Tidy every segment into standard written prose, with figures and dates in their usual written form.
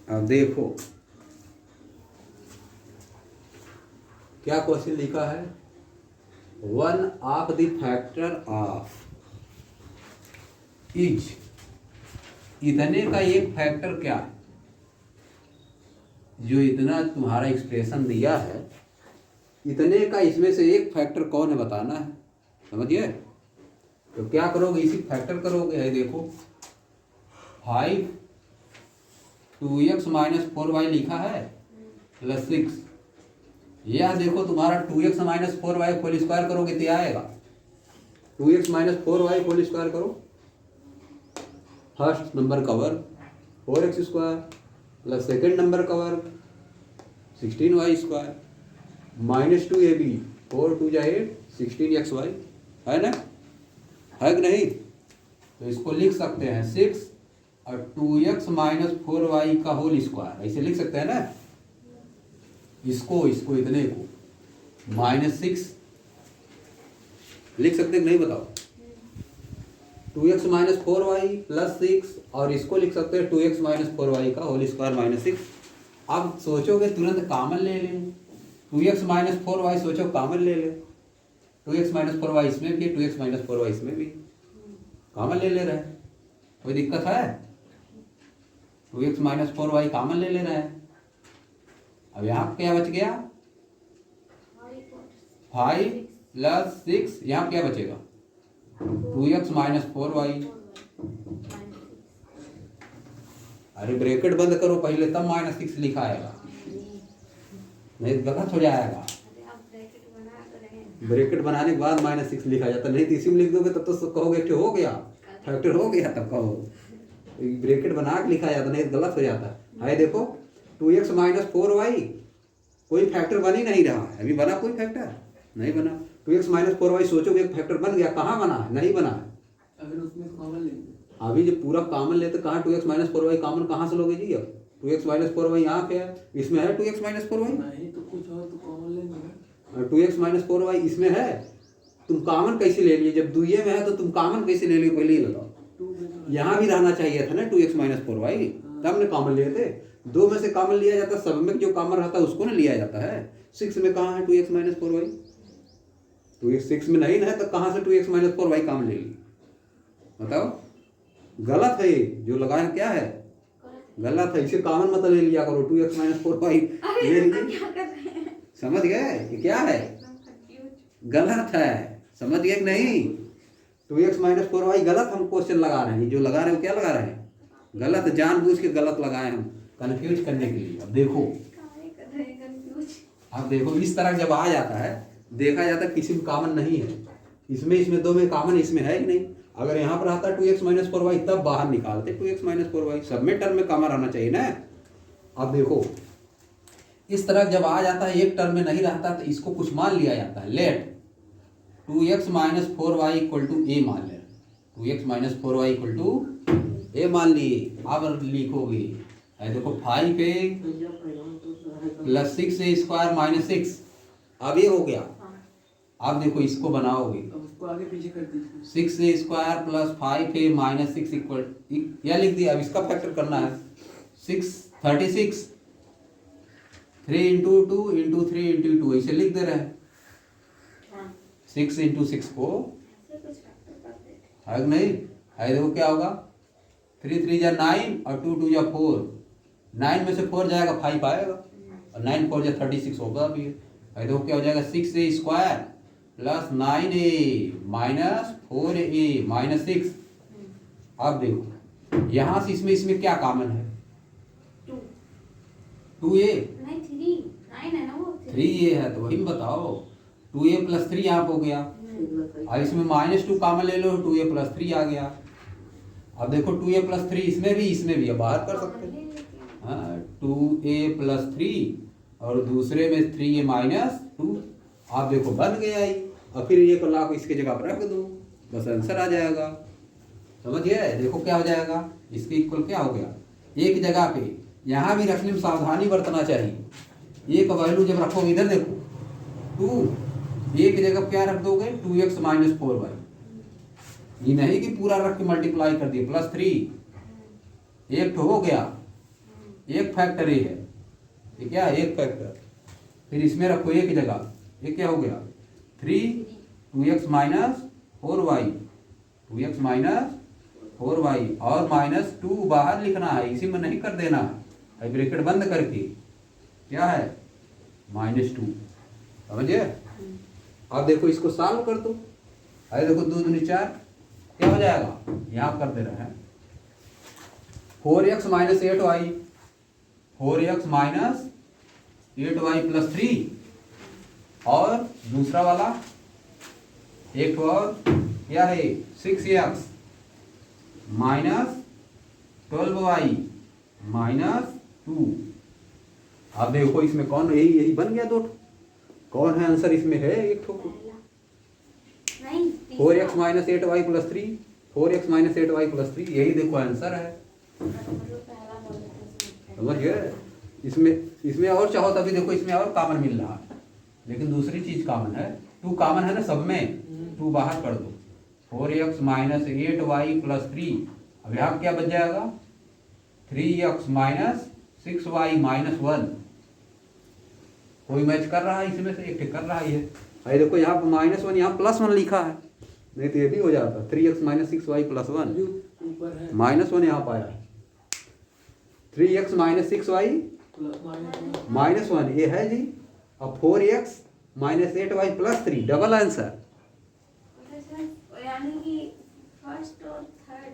अब देखो क्या क्वेश्चन लिखा है, one of the factor of is, इतने का एक फैक्टर क्या है, जो इतना तुम्हारा एक्सप्रेशन दिया है इतने का इसमें से एक फैक्टर कौन है बताना है, समझिए। तो क्या करोगे, इसी फैक्टर करोगे। है देखो 5 2x माइनस 4y लिखा है प्लस 6, यह देखो तुम्हारा 2x minus 4y whole square करोगे तो आएगा 2x minus 4y whole square करो, फर्स्ट नंबर का वर्ग 4x square plus second number का वर्ग 16y स्क्वायर माइनस 2ab 4 2 जा 8 16xy, है ना, है कि नहीं। तो इसको लिख सकते हैं 6 और 2x माइनस 4y का होल स्क्वायर, ऐसे लिख सकते हैं ना। इसको इतने को -6 लिख सकते हैं नहीं, बताओ। 2x माइनस 4y प्लस 6 और इसको लिख सकते हैं 2x माइनस 4y का होल स्क्वायर -6। अब सोचोगे तुरंत कामन ले लें, 2x माइनस 4y सोचो कामन ले ले, 2x माइनस 4y इसमें भी 2x माइनस 4y इसमें भी कामन ले रहे हैं, कोई दिक्कत है। 2x माइनस 4y कामन ले रहे हैं। अब यहाँ क्या बच गया 5 प्लस 6, यहाँ क्या बचेगा 2x माइनस 4y। अरे ब्रैकेट बंद करो पहले तब -6 लिखा आएगा, नहीं गलत हो जाएगा। ब्रैकेट बनाने के बाद -6 लिखा जाता, नहीं तो इसी में लिख दोगे तब तो कहोगे कि हो गया फैक्टर हो गया, तब कहो ब्रैकेट बना के लिखा जाता, नहीं गलत हो जाता है। देखो 2x माइनस 4y कोई फैक्टर बन ही नहीं रहा है, अभी बना कोई फैक्टर नहीं बना। 2x माइनस 4y सोचोगे एक फैक्टर बन गया, कहाँ बना है, नहीं बना है। अगर उसमें कॉमन लेंगे, अभी जब पूरा कॉमन लेते कहाँ 2x माइनस 4y कॉमन कहाँ से लोगे जी। अब 2x माइनस 4y यहाँ पे है, इसमें है 2x माइनस 4y, नहीं तो कुछ और तो कॉमन लेंगे। और 2x माइनस 4y इसमें है, तुम कॉमन कैसे ले लिए, जब दुइये में है तो तुम कॉमन कैसे ले लिए, पहले ही बताओ। यहाँ भी रहना चाहिए था ना 2x माइनस 4y, तब ने कॉमन लिए थे। दो में से कॉमन लिया जाता, सब में जो कॉमन रहता है उसको ना लिया जाता है। 6 में कहाँ है 2x माइनस 4y, तो ये 6 में नहीं है तो कहाँ से 2x माइनस 4y कॉमन ले ली, बताओ। गलत है, जो लगाए क्या है गलत है, इसे कॉमन मत ले लिया करो 2x माइनस 4y ले लीजिए, समझ गए ये क्या है, गलत है, समझ गए कि नहीं। 2x माइनस 4y गलत हम क्वेश्चन लगा रहे हैं, जो लगा रहे हैं क्या लगा रहे हैं गलत, जानबूझ के गलत लगाए हम कंफ्यूज करने के लिए। अब देखो इस तरह जब आ जाता है देखा जाता है किसी में कॉमन नहीं है, इसमें दो में कॉमन इसमें है ही नहीं। अगर यहाँ पर आता 2x माइनस 4y तब बाहर निकालते 2x माइनस 4y, सब में टर्म में कॉमन रहना चाहिए ना। अब देखो इस तरह जब आ जाता है एक टर्म में नहीं रहता तो इसको कुछ मान लिया जाता है, let 2x minus 4y equal to a मान ले, 2x minus 4y equal to a मान लिए। अब लिखोगे देखो 5a plus 6a square minus 6, अब ये हो गया। अब देखो इसको बनाओगे, अब उसको आगे पीछे कर दीजिए, 6a square plus 5a minus 6 equal, यह लिख दिया। अब इसका फैक्टर करना है 36 3 इंटू 2 इंटू 3 इंटू 2 ऐसे लिख दे रहे हैं। 6 इंटू 6 को है नहीं है, देखो क्या होगा 3 3 जा 9 और 2 2 जा 4, 9 में से 4 जाएगा 5 आएगा, और 9 4 जा 36 होगा। अभी देखो क्या हो जाएगा 6a square plus 9a minus 4a minus 6। अब देखो यहाँ से इसमें क्या कॉमन है 2a, 3a है तो वही बताओ 2a प्लस 3 यहाँ हो गया, और इसमें -2 कॉमन ले लो 2a प्लस 3 आ गया। अब देखो 2a प्लस 3 इसमें भी अब बाहर कर सकते हैं, हाँ 2a प्लस 3 और दूसरे में 3a माइनस 2। आप देखो बन गया ही, और फिर ये लाख इसके जगह पर रख दो, बस आंसर आ जाएगा, समझ गए। देखो क्या हो जाएगा, इसके इक्वल क्या हो गया, एक जगह पे यहाँ भी रखने में सावधानी बरतना चाहिए। एक वैल्यू जब रखोगे इधर देखो 2, एक जगह क्या रख दोगे 2x माइनस 4y, ये नहीं कि पूरा रख के मल्टीप्लाई कर दिए प्लस 3, एक तो हो गया एक फैक्टर ए है, ये क्या है, एक फैक्टर। फिर इसमें रखो एक जगह, ये क्या हो गया 3 2x minus 4y, 2x minus 4y और -2 बाहर लिखना है, इसी में नहीं कर देना है, ब्रैकेट बंद करके क्या है -2, समझे। अब देखो इसको सॉल्व कर दो, अरे देखो 2 दूनी 4 क्या हो जाएगा, यहाँ कर दे रहे हैं 4x minus 8y, 4x minus 8y plus 3 और दूसरा वाला एक और क्या है 6x माइनस 12y माइनस 2। अब देखो इसमें कौन, यही बन गया दो, कौन है आंसर इसमें है एक ठो 4x minus 8y plus 3, 4x minus 8y plus 3, यही देखो आंसर है, समझ गए। इसमें और चाहो तभी देखो इसमें और कॉमन मिल रहा है, लेकिन दूसरी चीज कॉमन है, 2 कॉमन है ना सब में, 2 बाहर कर दो, 4x माइनस 8y प्लस 3, अब यहाँ क्या बच जाएगा 3x माइनस 6y माइनस 1। कोई मैच कर रहा है इसमें से, एक कर रहा ही है, अरे देखो यहाँ पर -1 यहाँ +1 लिखा है, नहीं तो ये भी हो जाता 3x माइनस 6y प्लस 1, ऊपर है -1 यहाँ पाया है, 3x minus 6y minus one -1 ये है जी, अब 4x minus 8y plus 3 double answer. यानी कि फर्स्ट और थर्ड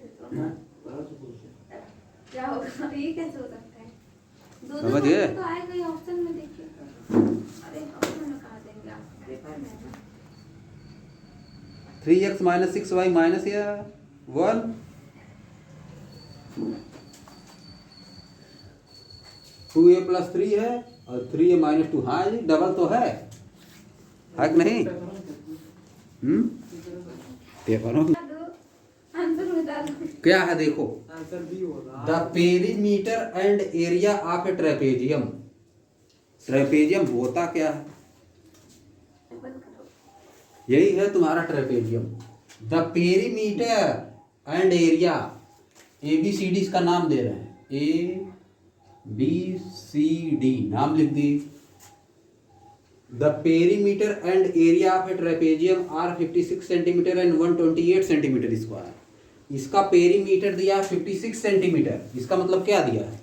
क्या होगा, ये कैसे हो सकता है, दो समझ गए? तो आएगा ही ऑप्शन में, देखिए अरे ऑप्शन में कहाँ देंगे आप, पेपर में है ना। 3x माइनस 6y माइनस या 1, 2a प्लस 3 है और 3a माइनस 2, हाँ जी डबल तो है कि नहीं, पेपरों में आंसर बता दो क्या है देखो, आंसर भी होगा the perimeter and area of a trapezium, trapezium होता क्या है, बंद करो। यही है तुम्हारा trapezium. The perimeter and area, ABCD इसका नाम दे रहे हैं, ABCD नाम लिख दी। The perimeter and area of a trapezium are 56 centimetre and 128 centimetre square. इसका पेरीमीटर दिया 56 सेंटीमीटर, इसका मतलब क्या दिया है,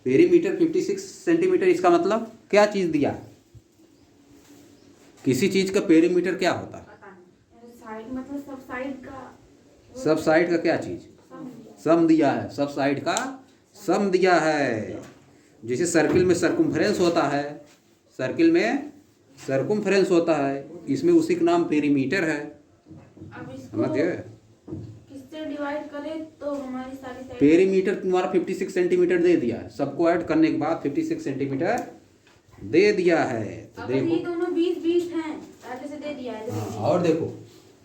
पेरीमीटर 56 सेंटीमीटर, इसका मतलब क्या चीज दिया, किसी चीज का पेरीमीटर क्या होता है, पता नहीं, साइड मतलब सब साइड का, सब साइड का क्या चीज, सम दिया है, सब साइड का सम दिया है। जैसे सर्किल में सर्कुम्फरेंस होता है, सर्किल में सर्कुम्फरेंस होता है, इसमें उसी का नाम पेरीमीटर है, अब इसको समझ गए। किससे डिवाइड करें तो हमारी सारी साइड, पेरीमीटर तुम्हारा 56 सेंटीमीटर दे दिया है, सबको ऐड करने के बाद 56 सेंटीमीटर दे दिया है, तो अगर ये देखो दोनों 20-20 हैं पहले से दे दिया है, हाँ, और देखो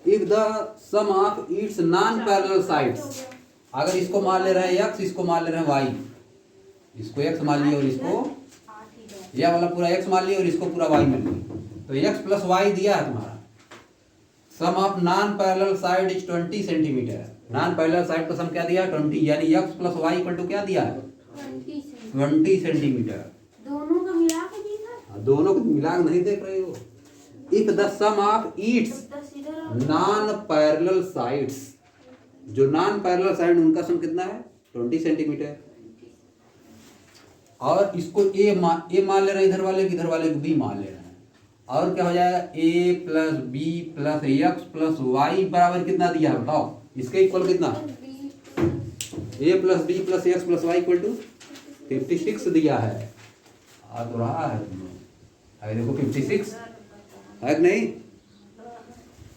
if the sum of its non parallel sides, अगर इसको मान ले रहे हैं x, इसको मान ले रहे हैं y, इसको x मान लिया और इसको यह वाला पूरा x मान लिया और इसको पूरा y मान लिया, तो x प्लस y दिया है तुम्हारा। Sum of non parallel side is 20 centimetre, non parallel side का सम क्या दिया 20, यानी x plus y equal to क्या दिया है 20 सेंटीमीटर। दोनों का मिला के दिया, दोनों को मिला के नहीं देख रहे हो। If the sum of its 10 इधर और नॉन पैरेलल साइड्स, जो नॉन पैरेलल साइड उनका सम कितना है 20 सेंटीमीटर, और इसको ए मान ले रहे हैं इधर वाले को, इधर वाले को बी मान ले रहे हैं, और क्या हो जाएगा a plus b plus x plus y बराबर कितना दिया है बताओ, इसके इक्वल कितना, a plus b plus x plus y equal to 56 दिया है, आ तो रहा है अरे देखो 56 है कि नहीं,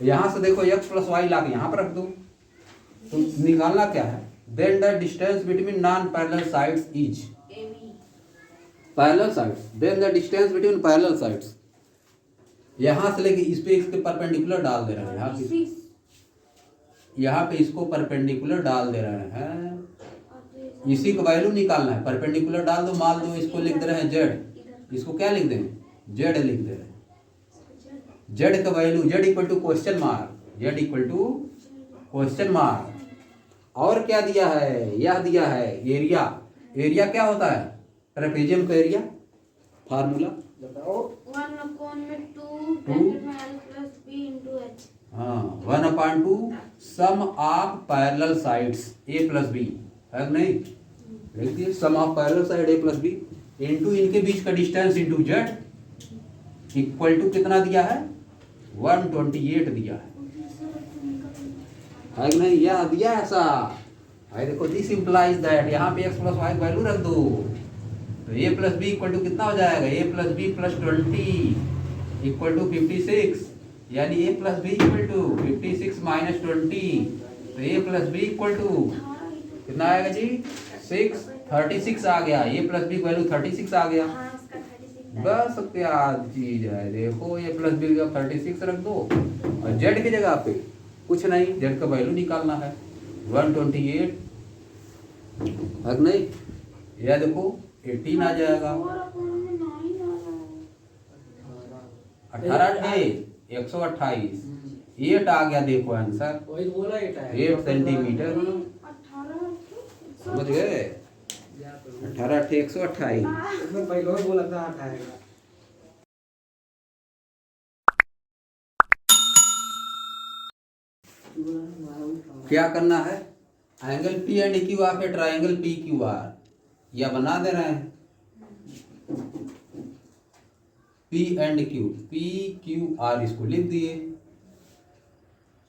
यहाँ से देखो x प्लस वाई ला के यहाँ पर रख दो, तो निकालना क्या है, then the distance between non parallel sides is AB, parallel sides, then the distance between parallel sides, यहाँ से लेके इस पे इसके परपेंडिकुलर डाल दे रहे हैं, यहाँ पे इसको परपेंडिकुलर डाल दे रहे हैं, इसी का वैल्यू निकालना है, परपेंडिकुलर डाल दो, मान दो इसको लिख दे रहे हैं z, इसको क्या लिख दें z लिख दे रहे हैं, z का value z equal to question mark, z equal to question mark, और क्या दिया है, यह दिया है एरिया, एरिया क्या होता है ट्रेपेजियम का एरिया फार्मूला, बताओ। 1/2 में L plus B into H। हाँ 1/2 sum of parallel sides A plus b, है कि नहीं? लिख दिए sum of parallel side A plus b into इनके बीच का distance into z equal to कितना दिया है 128 दिया है कि नहीं? यह दिया ऐसा है, देखो दिस इम्प्लाइज दैट, यहाँ पे x प्लस वाई वैल्यू रख दो तो A plus b equal to कितना हो जाएगा A plus b plus 20 equal to 56, यानी A plus b equal to 56 minus 20 तो A plus b equal to कितना आएगा जी 36 आ गया, A प्लस बी वैल्यू 36 आ गया। हाँ इसका 36 बस क्या चीज है, देखो A प्लस बी का 36 रख दो और जेड की जगह पे कुछ नहीं, जेड का वैल्यू निकालना है 128 है कि नहीं? यह देखो 18 आ जाएगा, 18 128 8 आ गया, देखो आंसर वही बोला 8 सेंटीमीटर, समझ गए? 18 8 128। मैं पहले ही बोला था 8 आएगा। क्या करना है? Angle P and Q are पे ट्राइंगल पी क्यू आर या बना दे रहे हैं पी एंड क्यू आर, इसको लिख दिए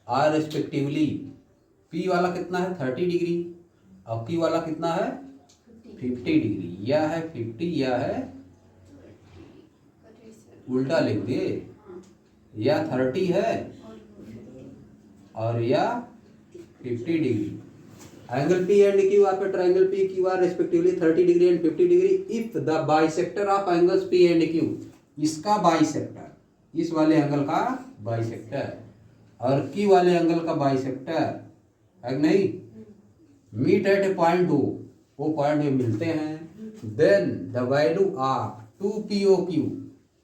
आर रिस्पेक्टिवली। पी वाला कितना है 30 डिग्री और क्यू वाला कितना है 50 डिग्री, यह है 50 यह है उल्टा लिख दिए, या 30 है और या 50 degree. Angle P and Q are पे triangle P Q R respectively 30 degree and 50 degree if the bisector of angles P and Q, इसका बाइसेक्टर, इस वाले एंगल का बाइसेक्टर और क्यू वाले एंगल का बाइसेक्टर है कि नहीं, meet at a point O, वो पॉइंट में मिलते हैं, then the value of 2POQ,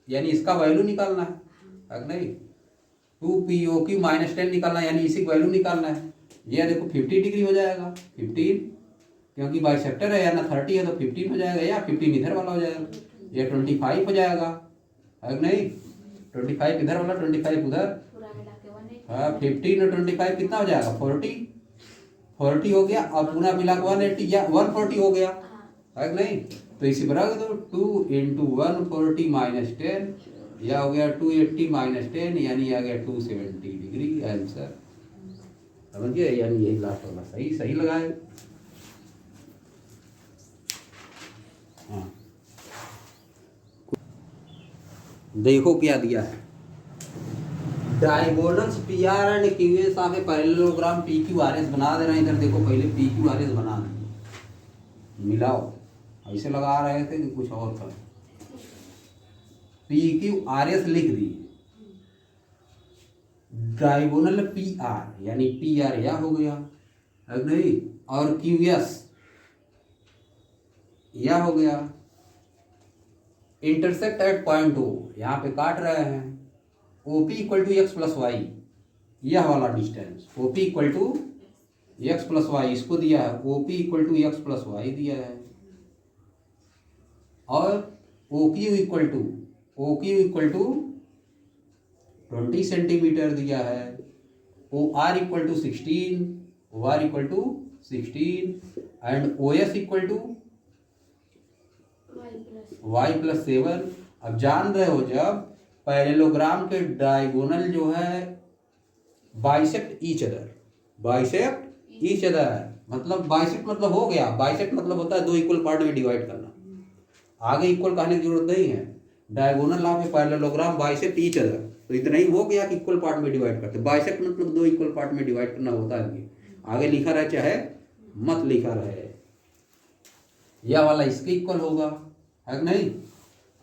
यानी इसका वैल्यू निकालना है कि नहीं, 2POQ माइनस 10 निकालना है, यानी इसी का वैल्यू निकालना है। ये देखो 50 डिग्री हो जाएगा 15, क्योंकि बाइसेक्टर है या ना 30 है तो 15 हो जाएगा, या 15 इधर वाला हो जाएगा, ये 25 हो जाएगा है कि नहीं, 25 इधर वाला 25 उधर, हाँ 15 और 25 कितना हो जाएगा 40 हो गया और पूरा मिला 180 या 140 हो गया है कि नहीं? तो इसी पर तो 2 इंटू 140 माइनस 10 यह हो गया 280 माइनस 10, यानी आ गया 270 डिग्री आंसर, समझ गए? यानी यही लास्ट वाला सही लगाए। हाँ देखो क्या दिया है, diagonals P R and Q S आके parallelogram P Q R S बना दे रहे हैं। इधर देखो पहले पी क्यू आर एस बना दें, मिलाओ, ऐसे लगा रहे थे कि कुछ और कर, पी क्यू आर एस लिख दिए, डायगोनल पी आर यानी पी आर यह हो गया है नहीं, और क्यू एस यह हो गया, इंटरसेक्ट एट पॉइंट O, यहाँ पे काट रहे हैं, OP equal to x plus y, यह वाला distance OP equal to x plus y इसको दिया है, OP equal to x plus y दिया है, और OQ इक्वल टू 20 सेंटीमीटर दिया है, OR equal to 16, OR equal to 16 and OS equal to y plus 7। अब जान रहे हो जब पैरेललोग्राम के डायगोनल जो है बाइसेक्ट ईच अदर मतलब बाइसेक्ट मतलब हो गया, बाइसेक्ट मतलब होता है दो इक्वल पार्ट में डिवाइड करना, आगे इक्वल कहने की जरूरत नहीं है, diagonal of a parallelogram bisect each other, तो इतना ही हो गया कि इक्वल पार्ट में डिवाइड करते, बाइसेक्ट मतलब दो इक्वल पार्ट में डिवाइड करना होता है, आगे लिखा रहे चाहे मत लिखा रहे, यह वाला इसके इक्वल होगा है कि नहीं?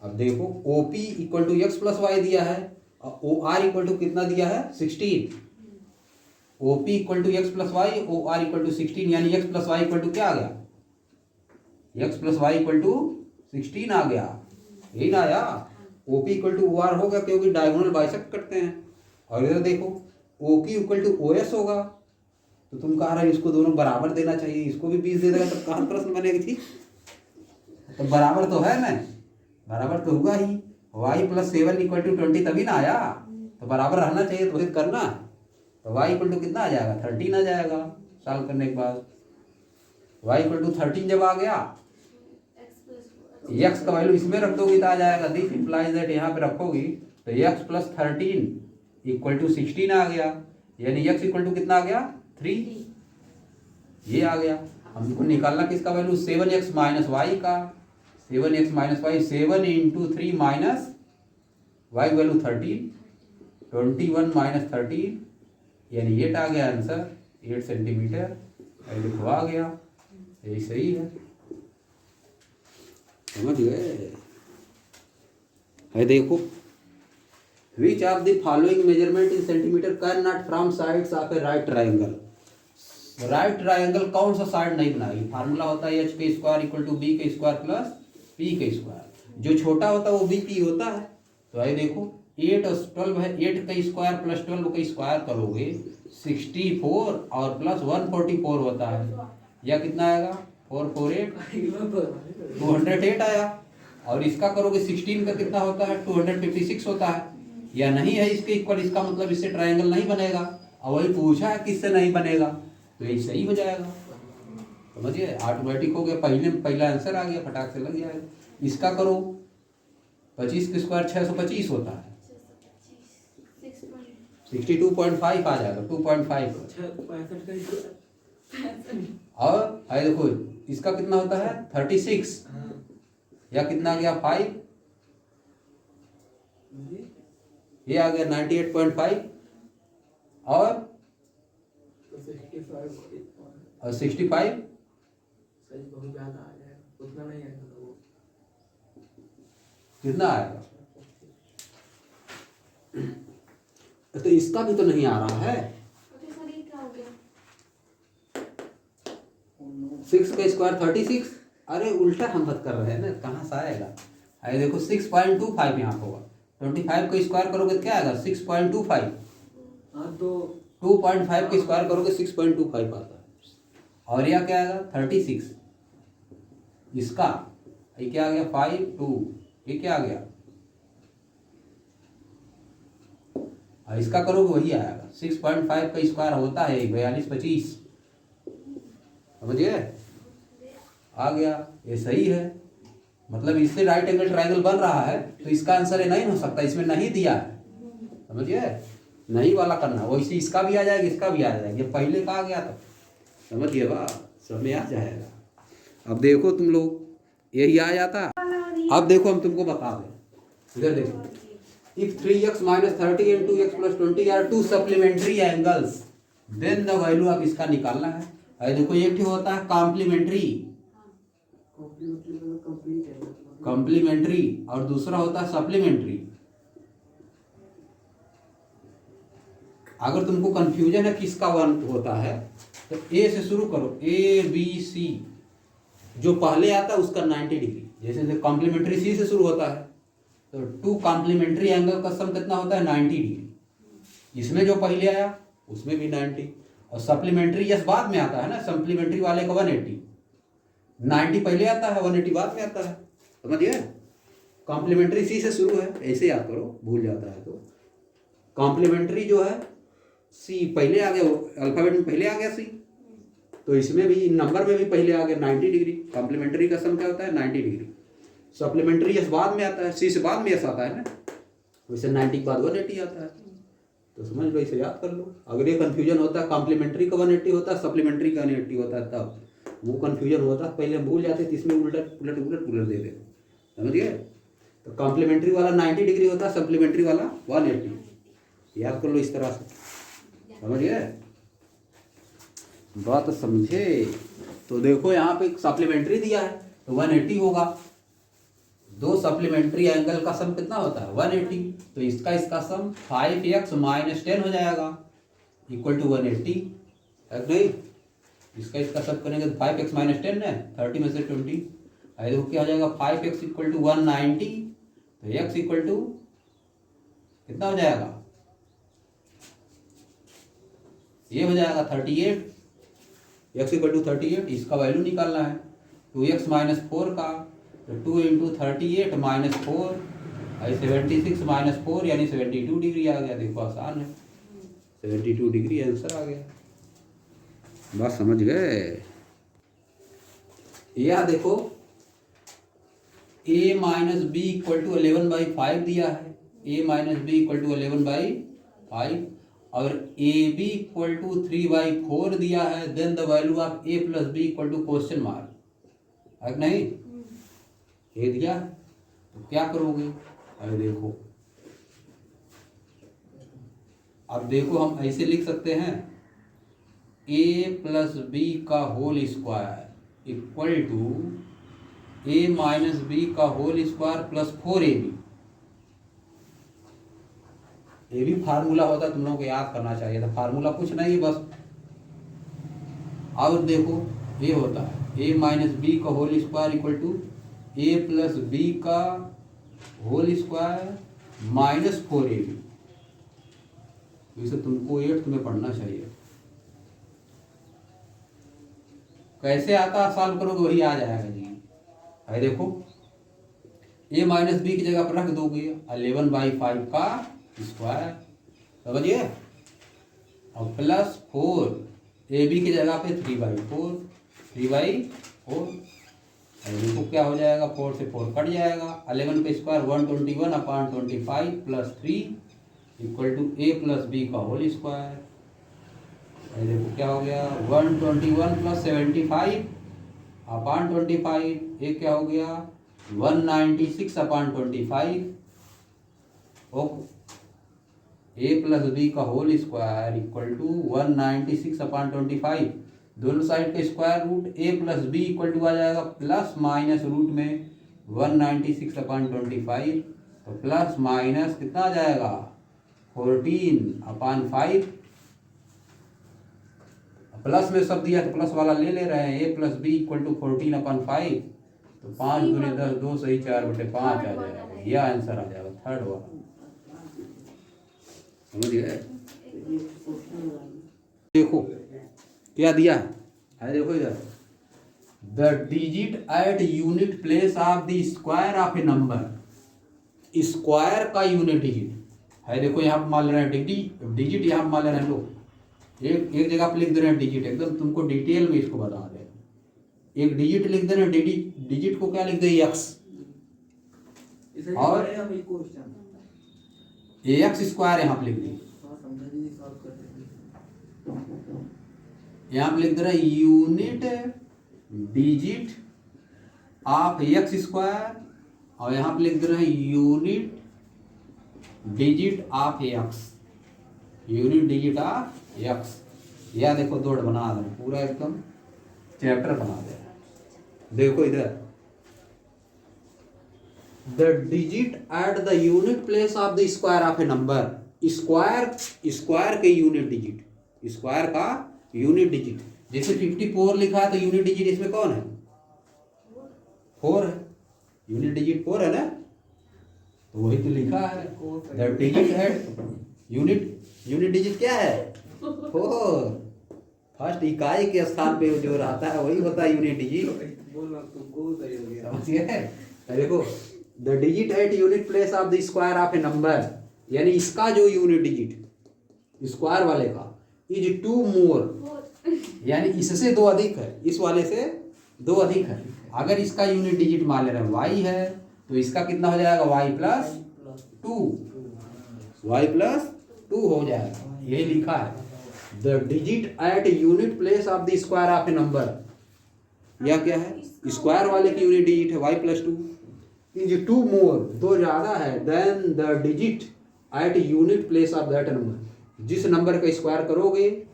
अब देखो OP equal to x plus y दिया है और OR इक्वल टू कितना दिया है 16, OP equal to x plus y, OR equal to 16, यानी x plus y equal to क्या आ गया, x plus y equal to 16 आ गया, यही ना आया, OP इक्वल टू OR होगा क्योंकि डायगोनल बाइसेक्ट करते हैं, और इधर देखो OQ इक्वल टू OS होगा, तो तुम कह रहे हो इसको दोनों बराबर देना चाहिए, इसको भी 20 दे देगा तब कहाँ प्रश्न बनेगी थी तो बराबर तो है ना, बराबर तो हुआ ही। y प्लस 7 इक्वल टू 20 तभी ना आया, तो बराबर रहना चाहिए तो फिर करना। तो y इक्वल टू कितना आ जाएगा, 13 आ जाएगा सॉल्व करने के बाद। y इक्वल टू 13 जब आ गया, x का वैल्यू इसमें रख दोगी तो आ जाएगा। दिस इंप्लाइज दैट यहाँ पे रखोगी तो x प्लस 13 इक्वल टू 16 आ गया, यानी x इक्वल टू कितना आ गया, 3। ये आ गया। हमको निकालना किसका वैल्यू, 7x माइनस वाई का। 7x minus y, 7 into 3 minus y value 13, 21 minus 13 यानी 8 आ गया आंसर, 8 सेंटीमीटर। देखो आ गया, यही सही है। समझ गए? है देखो, which of the following measurement in centimetre can not from sides of A right triangle. Right triangle कौन सा साइड नहीं बनाएगी, फार्मूला होता है एच के स्क्वायर इक्वल टू बी के स्क्वायर प्लस पी के स्क्वायर। जो छोटा होता है वो बी पी होता है। तो आई देखो 8 और 12 है, 8 का स्क्वायर प्लस 12 का स्क्वायर करोगे 64 और प्लस 144 होता है, या कितना आएगा 448 208 आया। और इसका करोगे 16 का कितना होता है 256 होता है, या नहीं है इसके इक्वल, इसका मतलब इससे ट्राइंगल नहीं बनेगा। और वही पूछा है किससे नहीं बनेगा, तो यही सही हो जाएगा। समझिए, ऑटोमेटिक हो गया, पहला आंसर आ गया, फटाक से लग जाएगा। इसका करो 25 के स्क्वायर 625 होता है, 62.5 आ जाएगा, 2.5। और आई देखो इसका कितना होता है 36, या कितना आ गया 5, ये आ गया 98.5 और 65 कितना आएगा। तो इसका भी तो नहीं आ रहा है। 6 का स्क्वायर 36, अरे उल्टा हम बात कर रहे हैं ना, कहाँ से आएगा। अरे देखो 6.25 यहाँ पर होगा, 25 का स्क्वायर करोगे तो क्या आएगा 6.25। हाँ तो 2.5 का स्क्वायर करोगे 6.25 आता है। और यह क्या आएगा 36, इसका ये क्या आ गया 5 2, ये क्या आ गया, और इसका करोगे वही आएगा 6.5 का स्क्वायर होता है 4225। समझिए, आ गया, ये सही है। मतलब इससे राइट एंगल ट्राइंगल बन रहा है, तो इसका आंसर ये नहीं हो सकता, इसमें नहीं दिया है। समझिए, नहीं वाला करना, वैसे इसका भी आ जाएगा, इसका भी आ जाएगा। ये पहले का आ गया तो समझिए बा, सब में आ जाएगा। अब देखो तुम लोग, यही आ जाता। अब देखो हम तुमको बता दें, इधर देखो, if 3x minus 30 and 2x plus 20 are two supplementary angles, then the value आप इसका निकालना है। अरे देखो एक होता है कॉम्प्लीमेंट्री, कॉम्प्लीमेंट्री, और दूसरा होता है सप्लीमेंट्री। अगर तुमको कंफ्यूजन है किसका वन होता है, तो ए से शुरू करो, ए बी सी, जो पहले आता है उसका 90 डिग्री। जैसे कॉम्प्लीमेंट्री सी से शुरू होता है, तो 2 कॉम्प्लीमेंट्री एंगल का सम कितना होता है 90 डिग्री। इसमें जो पहले आया उसमें भी 90, और सप्लीमेंट्री यस बाद में आता है ना, सप्लीमेंट्री वाले का 180, 90 पहले आता है 180 बाद में आता है। समझिए, कॉम्प्लीमेंट्री सी से शुरू है, ऐसे याद करो, भूल जाता है तो। कॉम्प्लीमेंट्री जो है सी पहले आ गया, अल्फाबेट में पहले आ गया सी, तो इसमें भी नंबर में भी पहले आ गया 90 डिग्री। कॉम्प्लीमेंट्री का सम क्या होता है 90 डिग्री। सप्लीमेंट्री यस बाद में आता है, सी से बाद में यस आता है ना, वैसे 90 के बाद 180 आता है। तो समझ लो, इसे याद कर लो। अगर ये कन्फ्यूजन होता है कॉम्प्लीमेंट्री का 180 होता है, सप्लीमेंट्री का 180 होता है, तब वो कन्फ्यूजन होता है, पहले हम भूल जाते, तो इसमें उलट उलट उलट उलट दे देते। समझ गए? तो कॉम्प्लीमेंट्री वाला 90 डिग्री होता है, सप्लीमेंट्री वाला 180। याद कर लो इस तरह से। समझ गए? बात समझे? तो देखो यहाँ पे सप्लीमेंट्री दिया है तो 180 होगा। 2 सप्लीमेंट्री एंगल का सम कितना होता है 180, तो इसका सम 5x माइनस 10 हो जाएगा इक्वल टू 180 है नहीं। इसका सब करेंगे तो 5x माइनस 10 है, 30 में से 20, देखो क्या हो जाएगा 5x इक्वल टू 190, तो x इक्वल टू कितना हो जाएगा, ये हो जाएगा 38। x इक्वल टू 38, इसका वैल्यू निकालना है। 2x माइनस 4 का तो 2 इंटू 38 माइनस 4 और 76 माइनस 4 यानी 72 डिग्री आ गया। देखो आसान है, 72 डिग्री आंसर आ गया। बात समझ गए? यह देखो a minus b equal to 11/5 दिया है, a minus b equal to 11/5 और ए बी इक्वल टू 3/4 दिया है। Then the value of a plus b equal to question mark है कि नहीं? ये दिया तो क्या करोगे? अरे देखो, अब देखो हम ऐसे लिख सकते हैं a प्लस बी का whole square equal to a minus b का होल स्क्वायर प्लस 4ab। ये भी फार्मूला होता, तुम लोगों को याद करना चाहिए था। फार्मूला कुछ नहीं बस, और देखो ये होता है a माइनस बी का whole square equal to a plus b का होल स्क्वायर माइनस 4ab। इसे तुमको 8th में पढ़ना चाहिए। कैसे आता सॉल्व करोगे वही आ जाएगा जी। है देखो a माइनस बी की जगह पर रख दोगे 11/5 का स्क्वायर, समझिए, और प्लस 4 ए बी की जगह पे 3/4 देखो क्या हो जाएगा, 4 से 4 कट जाएगा। 11 का square 121/25 plus 3 equal to a plus b का होल स्क्वायर। देखो क्या हो गया, 121 प्लस 75/25, ये क्या हो गया 196/25। ओके, a प्लस बी का होल स्क्वायर इक्वल टू 196/25। दोनों साइड का square root a plus b equal to आ जाएगा प्लस माइनस रूट में 196/25, तो प्लस माइनस कितना आ जाएगा 14/5। प्लस में सब दिया तो प्लस वाला ले रहे हैं। a plus b equal to 14/5, तो 5 दूनी 10, 2 सही 4/5 आ जाएगा। यह आंसर आ जाएगा थर्ड वाला। समझ गए? देखो क्या दिया है, देखो इधर, the digit at unit place of the square of a number. Square का यूनिट डिजिट है, देखो यहाँ पर मान ले रहे हैं डिजिट, यहाँ पर मान ले रहे हैं लोग एक जगह पर लिख दे रहे हैं डिजिट, एकदम तुमको डिटेल में इसको बता दे। एक डिजिट लिख दे रहे हैं, डिजिट को क्या लिख दे एक्स, और एक्स स्क्वायर यहाँ पे लिख दी, यहाँ पे लिख दे रहे हैं unit digit of x square, और यहाँ पे लिख दे रहे हैं unit digit of x, unit digit of x. यह देखो दौड़ बना दे, पूरा एकदम चैप्टर बना दे। देखो इधर, the digit at the unit place of the square of a number. Square के यूनिट डिजिट, स्क्वायर का यूनिट डिजिट, जैसे 54 लिखा है तो यूनिट डिजिट इसमें कौन है, 4 है। यूनिट डिजिट 4 है ना, तो वही तो लिखा है the digit at unit digit क्या है 4। फर्स्ट इकाई के स्थान पे जो रहता है वही होता है यूनिट डिजिट। समझ गए? देखो the digit at unit place of the square of a number, यानी इसका जो यूनिट डिजिट स्क्वायर वाले का इज 2 मोर, यानी इससे 2 अधिक है, इस वाले से 2 अधिक है। अगर इसका यूनिट डिजिट मान ले रहे हैं y है, तो इसका कितना हो जाएगा y प्लस 2 हो जाएगा। यही लिखा है the digit at unit place of the square of a number. यह क्या है, स्क्वायर वाले की यूनिट डिजिट है y प्लस 2 इज 2 मोर, 2 ज्यादा है then the digit at unit place of that number. जिस नंबर का स्क्वायर करोगे,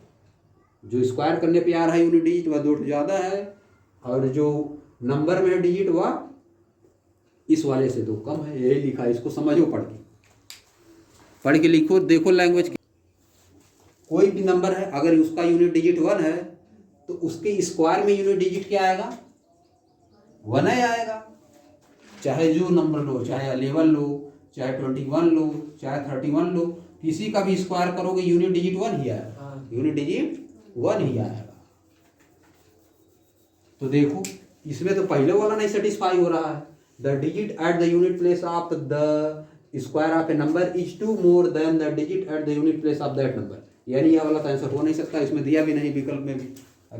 जो स्क्वायर करने पे आ रहा है यूनिट डिजिट वह 2 ज्यादा है, और जो नंबर में है डिजिट वह इस वाले से 2 कम है। यही लिखा है, इसको समझो पढ़ के लिखो। देखो लैंग्वेज, कोई भी नंबर है अगर उसका यूनिट डिजिट 1 है तो उसके स्क्वायर में यूनिट डिजिट क्या आएगा, 1 ही आएगा। चाहे जो नंबर लो, चाहे 11 लो, चाहे 21 लो, चाहे 31 लो, किसी का भी स्क्वायर करोगे यूनिट डिजिट 1 ही आएगा, यूनिट डिजिट 1 ही आएगा। तो देखो इसमें तो पहले वाला नहीं सेटिस्फाई हो रहा है, the digit at the unit place of the square of a number is two more than the digit at the unit place of that number. यानी यह वाला तो आंसर हो नहीं सकता, इसमें दिया भी नहीं विकल्प में भी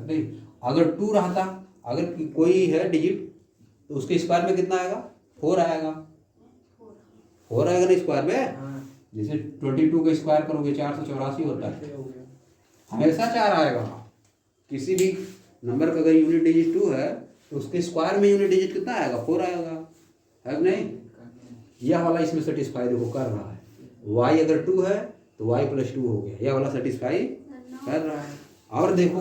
नहीं। अगर 2 रहता, अगर कोई है डिजिट तो उसके स्क्वायर में कितना आएगा? 4 आएगा। 4 आएगा ना स्क्वायर में। हाँ, जैसे 22 का स्क्वायर करोगे 484 होता है, ऐसे हो गया। हमेशा 4 आएगा। किसी भी नंबर का अगर यूनिट डिजिट 2 है तो उसके स्क्वायर में यूनिट डिजिट कितना आएगा? 4 आएगा, है कि नहीं? यह वाला इसमें सेटिस्फाई देखो कर रहा है। y अगर 2 है तो y + 2 हो गया, यह वाला सेटिस्फाई कर रहा है। और देखो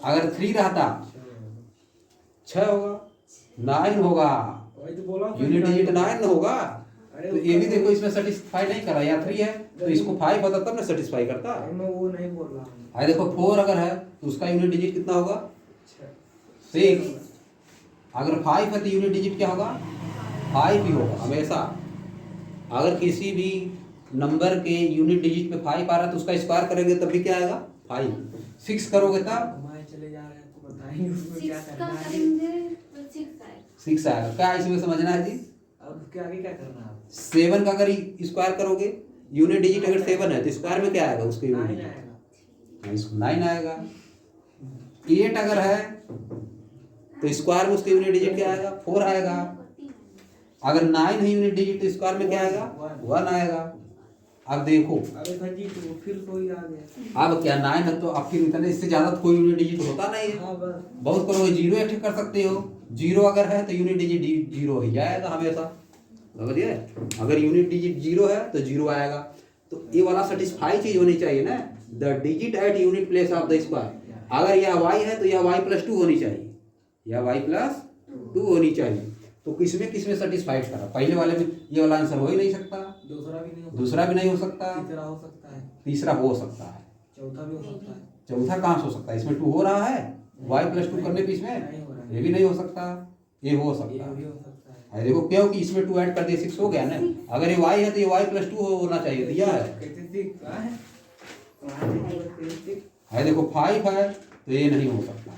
अगर 3 रहता 6 होगा, 9 होगा, वही तो बोला यूनिट डिजिट 9 होगा। अरे तो ये भी देखो इसमें सेटिस्फाई नहीं कर रहा, या 3 है तो इसको 5 होता तब ना सेटिस्फाई करता। अरे मैं वो नहीं बोल रहा हूँ। है देखो 4 अगर है तो उसका यूनिट डिजिट कितना होगा? अच्छा, 6। अगर 5 है तो यूनिट डिजिट क्या होगा? 5 ही होगा हमेशा। अगर किसी भी नंबर के यूनिट डिजिट पे 5 आ रहा है तो उसका स्क्वायर करेंगे तब भी क्या आएगा? 5। 6 करोगे तब हमारे चले जा रहे हैं तो बताएंगे उसमें क्या 6 करना का है। करेंगे तो 6 आएगा। 6 आएगा। क्या इसमें समझना है जी? अब उसके आगे क्या करना है? 7 का अगर स्क्वायर करोगे, यूनिट डिजिट अगर 7 है तो स्क्वायर में क्या आएगा? उसके यूनिट 9 डिजिट आएगा। 9 आएगा। 8 अगर है तो स्क्वायर में उसके यूनिट डिजिट क्या आएगा? 4 आएगा। अगर 9 है यूनिट डिजिट तो स्क्वायर में क्या आएगा? 1 आएगा। अब देखो अरे भाई जी तो फिर कोई आ गया। अब क्या 9 है तो अब फिर इतने इससे ज्यादा तो कोई यूनिट डिजिट होता नहीं है। हाँ बस। बहुत करोगे 0 एक कर सकते हो। 0 अगर है तो यूनिट डिजिट 0 ही आएगा हमेशा, समझिए। अगर यूनिट डिजिट 0 है तो 0 आएगा। तो ये वाला सेटिस्फाई चीज होनी चाहिए ना, the digit at unit place of the square. अगर यह y है तो यह y + 2 होनी चाहिए, यह y + 2 होनी चाहिए। तो किसमें किसमें सेटिस्फाइड करा? पहले वाले में ये वाला आंसर हो ही नहीं सकता, दूसरा भी नहीं हो सकता। दूसरा भी नहीं हो सकता, तीसरा हो सकता है, तीसरा हो सकता है, चौथा भी हो सकता है। चौथा कहाँ से हो सकता है? इसमें 2 हो रहा है, y + 2 करने पे इसमें नहीं हो रहा है। ये भी नहीं हो सकता, ये हो ये सकता भी है। हो सकता है। है देखो क्योंकि इसमें 2 ऐड कर दिए 6 हो गया ना। अगर ये y है तो ये y + 2 होना चाहिए, दिया है। कैसे सीख कहाँ है? कहाँ है? कैसे सीख? है देखो 5 है तो ये नहीं हो सकता,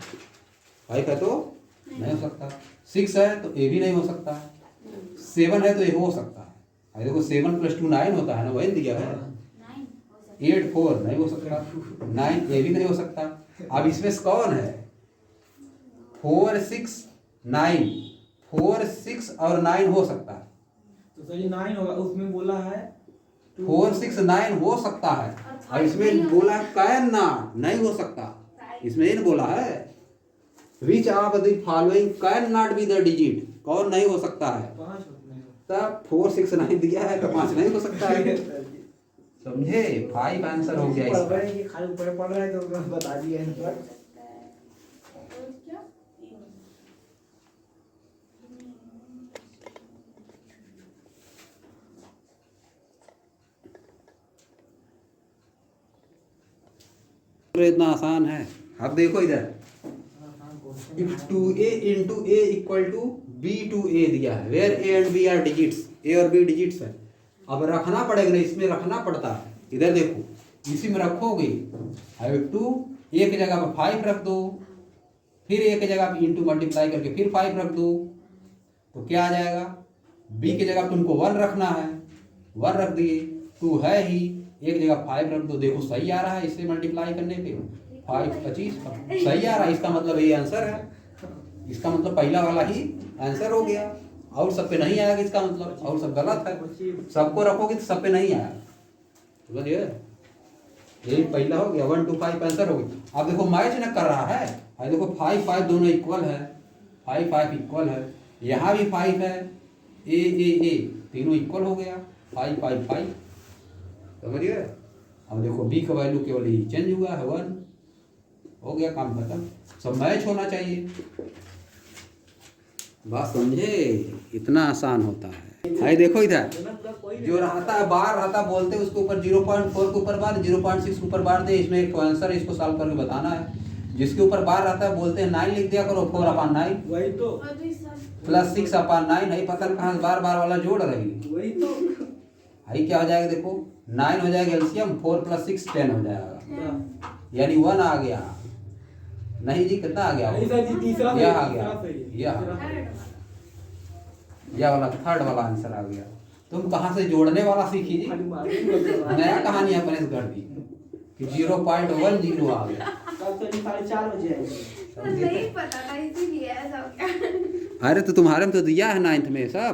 5 है तो नहीं हो सकता। 6 है तो ये भी नहीं हो सकता। 7 है तो ये हो सकता है। देखो 7 + 2 9 होता है ना, वही दिया है। 8 4 नहीं हो सकता, 9 ये भी नहीं हो सकता। अब इसमें कौन है? 4 6 9, 4 6 और 9 हो सकता है। तो सही 9 होगा, उसमें बोला है 4 6 9 हो सकता है, और इसमें बोला कैन नॉट नहीं हो सकता। इसमें ये बोला है which of the following can not be the digit, कौन नहीं हो सकता है? 5 नहीं हो। तब 4 6 9 दिया है तो 5 नहीं हो सकता है। समझे? 5 आंसर हो गया पढ़ इसका। रहे हैं कि खाली ऊपर पढ़ रहा है तो बता दिया है। तो इतना आसान है। अब देखो इधर if 2a into a equal to b to a दिया है, where a and b are digits, a और b digits है। अब रखना पड़ेगा ना, इसमें रखना पड़ता है। इधर देखो इसी में रखोगे, अब 2 a की जगह पर 5 रख दो, फिर a की जगह पर इंटू मल्टीप्लाई करके फिर 5 रख दो, तो क्या आ जाएगा? b की जगह पर तुमको 1 रखना है, 1 रख दिए, 2 है ही, a की जगह 5 रख दो। देखो सही आ रहा है, इससे मल्टीप्लाई करने पे 5 25 सही आ रहा है। इसका मतलब ये आंसर है, इसका मतलब पहला वाला ही आंसर हो गया, और सब पे नहीं आएगा इसका मतलब, और सब गलत है। सबको रखोगे तो सब पे नहीं आएगा, समझिए। यही पहला हो गया, 1 2 5 आंसर हो गया। अब देखो मैच न कर रहा है, अब देखो 5 5 दोनों इक्वल है, 5 5 इक्वल है, यहाँ भी 5 है, ए तीनों इक्वल हो गया, 5 5 5, समझिए। अब देखो बी का वैल्यू केवल ही चेंज हुआ है, 1 हो गया, काम खत्म। सब मैच होना चाहिए, बात समझे? इतना आसान होता है। देखो इधर जो रहता है बार रहता बोलते हैं उसके ऊपर 0.4 के ऊपर बार, 0.6 के ऊपर बार दे, इसमें एक आंसर है, इसको सॉल्व करके बताना है। जिसके ऊपर बार रहता है बोलते हैं 9 लिख दिया करो, 4/9 वही तो प्लस 6/9, नहीं पता कहाँ से बार बार वाला जोड़ रही, वही तो भाई क्या हो जाएगा? देखो 9 हो जाएगा एलसीएम, 4 + 6 10 हो जाएगा, यानी 1 आ गया। नहीं जी कितना आ गया? नहीं सर जी, तीसरा यह आ सही, गया, तीसरा सही है, यह तीसरा सही है। यह वाला थर्ड वाला आंसर आ गया। तुम कहाँ से जोड़ने वाला सीखी जी, नया कहानी अपने से कर दी कि 0.10 आ गया। कल तो 4:30 बजे आएंगे। तो नहीं पता था इसीलिए ऐसा हो गया। अरे तो तुम्हारे में तो दिया है 9th में सब।